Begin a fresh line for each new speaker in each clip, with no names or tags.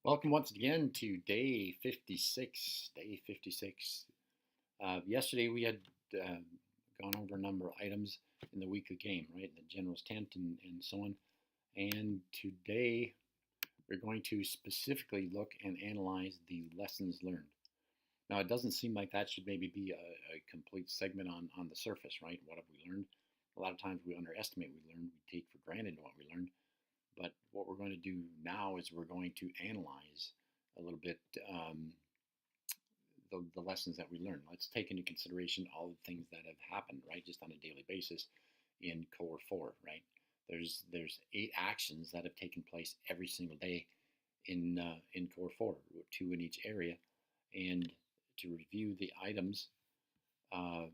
Welcome once again to day 56. Day 56. Yesterday we had uh, gone over a number of items in the weekly game, right? The general's tent and so on. And today we're going to specifically look and analyze the lessons learned. Now, it doesn't seem like that should maybe be a complete segment on the surface, right? What have we learned? A lot of times we underestimate what we learned, we take for granted what we learned. But what we're going to do now is we're going to analyze a little bit the lessons that we learn. Let's take into consideration all the things that have happened, right, just on a daily basis in Core 4, right? There's 8 actions that have taken place every single day in Core 4, 2 in each area, and to review the items, uh,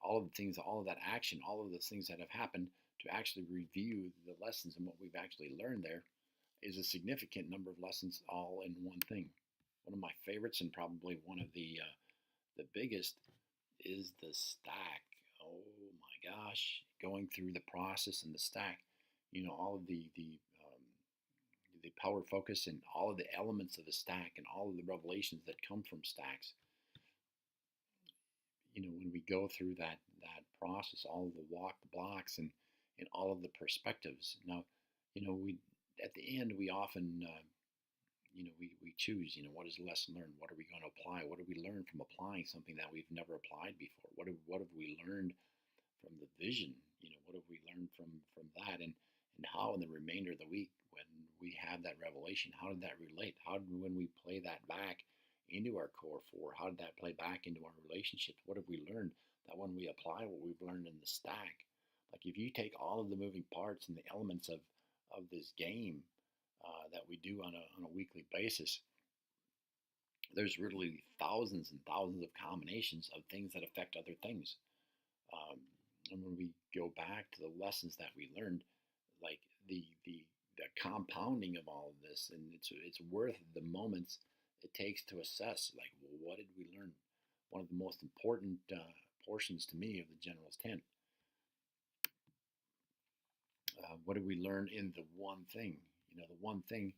all of the things, all of that action, all of the things that have happened, to actually review the lessons and what we've actually learned there is a significant number of lessons all in one thing. One of my favorites and probably one of the biggest is the stack. Oh my gosh, going through the process and the stack, all of the power focus and all of the elements of the stack and all of the revelations that come from stacks. When we go through that process, all of the walk the blocks and all of the perspectives. Now, we at the end we often we choose, what is the lesson learned? What are we going to apply? What do we learn from applying something that we've never applied before? What have we learned from the vision? What have we learned from that? And how in the remainder of the week, when we have that revelation, how did that relate? How did, when we play that back into our Core 4, how did that play back into our relationships? What have we learned that when we apply what we've learned in the stack, like if you take all of the moving parts and the elements of this game that we do on a weekly basis, there's really thousands and thousands of combinations of things that affect other things. Um, and when we go back to the lessons that we learned, like the compounding of all of this, and it's worth the moments it takes to assess, like, well, what did we learn? One of the most important portions to me of the general's tent. What did we learn in the one thing? The one thing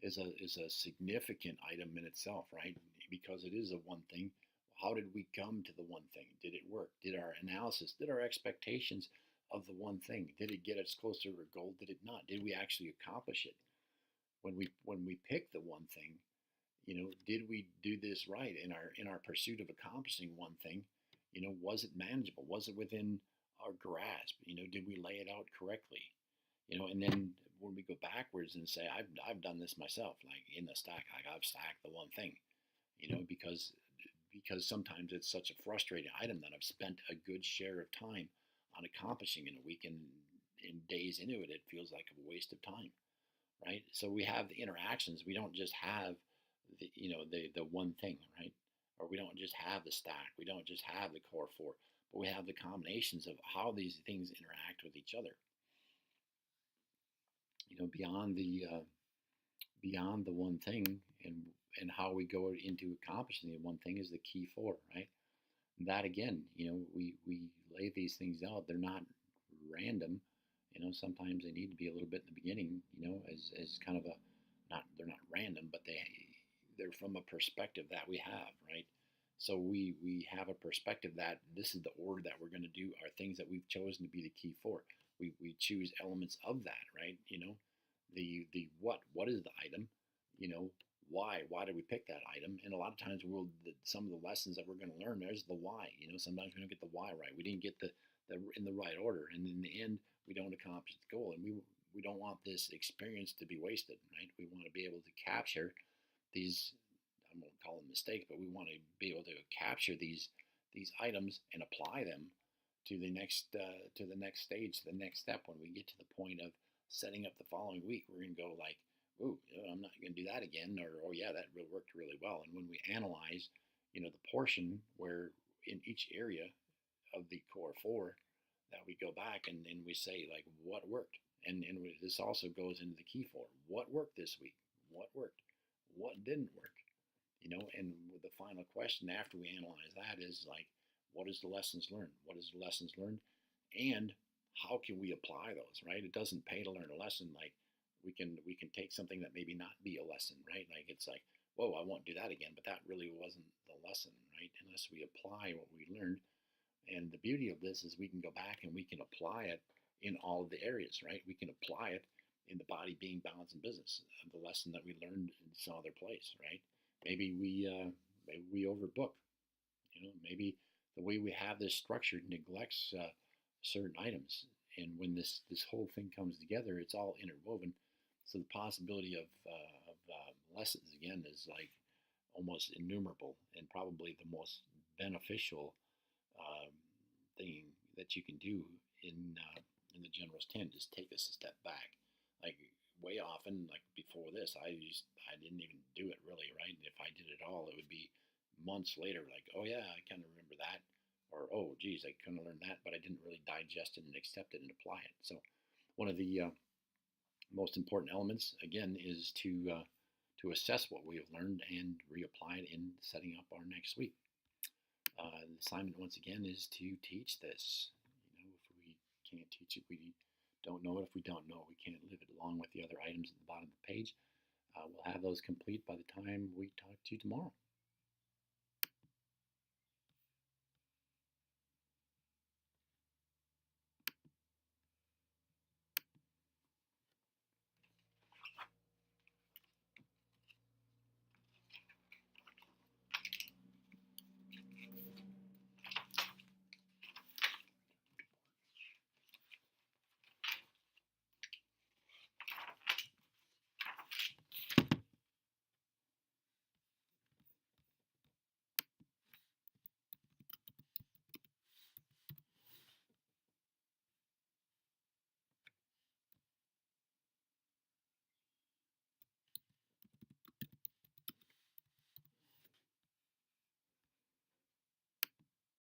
is a significant item in itself, right? Because it is a one thing. How did we come to the one thing? Did it work? Did our analysis, did our expectations of the one thing, did it get us closer to our goal? Did it not? Did we actually accomplish it? When we pick the one thing, did we do this right in our pursuit of accomplishing one thing? Was it manageable? Was it within our grasp? Did we lay it out correctly? And then when we go backwards and say, I've done this myself, like in the stack, like I've stacked the one thing, because sometimes it's such a frustrating item that I've spent a good share of time on accomplishing in a week, and in days into it, it feels like a waste of time, right? So we have the interactions. We don't just have the one thing, right? Or we don't just have the stack. We don't just have the Core 4, but we have the combinations of how these things interact with each other. Beyond the one thing, and how we go into accomplishing the one thing is the key 4, right? That again, we lay these things out. They're not random. Sometimes they need to be a little bit in the beginning, as kind of a, not, they're not random, but they're from a perspective that we have, right? So we have a perspective that this is the order that we're going to do our things that we've chosen to be the key 4. We choose elements of that, right? The what is the item? Why did we pick that item? And a lot of times some of the lessons that we're going to learn, there's the why. Sometimes we don't get the why right. We didn't get the in the right order, and in the end we don't accomplish the goal. And we don't want this experience to be wasted, right? We want to be able to capture these, I won't call them mistakes, but we want to be able to capture these items and apply them to the next stage, to the next step. When we get to the point of setting up the following week, we're going to go like, ooh, I'm not going to do that again, or oh yeah, that really worked really well. And when we analyze, the portion where in each area of the Core 4, that we go back and we say, like, what worked, and this also goes into the key 4. What worked this week? What worked? What didn't work? And the final question after we analyze that is like, what is the lessons learned? What is the lessons learned? And how can we apply those, right? It doesn't pay to learn a lesson like we can take something that maybe not be a lesson, right? Like it's like, whoa, I won't do that again, but that really wasn't the lesson, right? Unless we apply what we learned. And the beauty of this is we can go back and we can apply it in all of the areas, right? We can apply it in the body, being, balance, and business. The lesson that we learned in some other place, right? Maybe we overbook. Maybe the way we have this structured neglects certain items. And when this whole thing comes together, it's all interwoven. So the possibility of lessons again is like almost innumerable, and probably the most beneficial um, thing that you can do in the general's tent is take us a step back. Like way often, like before this, I didn't even do it really, right? And if I did it all, it would be months later, like, oh yeah, I kind of remember that, or oh geez, I couldn't learn that, but I didn't really digest it and accept it and apply it. So one of the most important elements again is to assess what we have learned and reapply it in setting up our next week. The assignment once again is to teach this. If we can't teach it, we don't know it. If we don't know it, we can't live it, along with the other items at the bottom of the page. We'll have those complete by the time we talk to you tomorrow.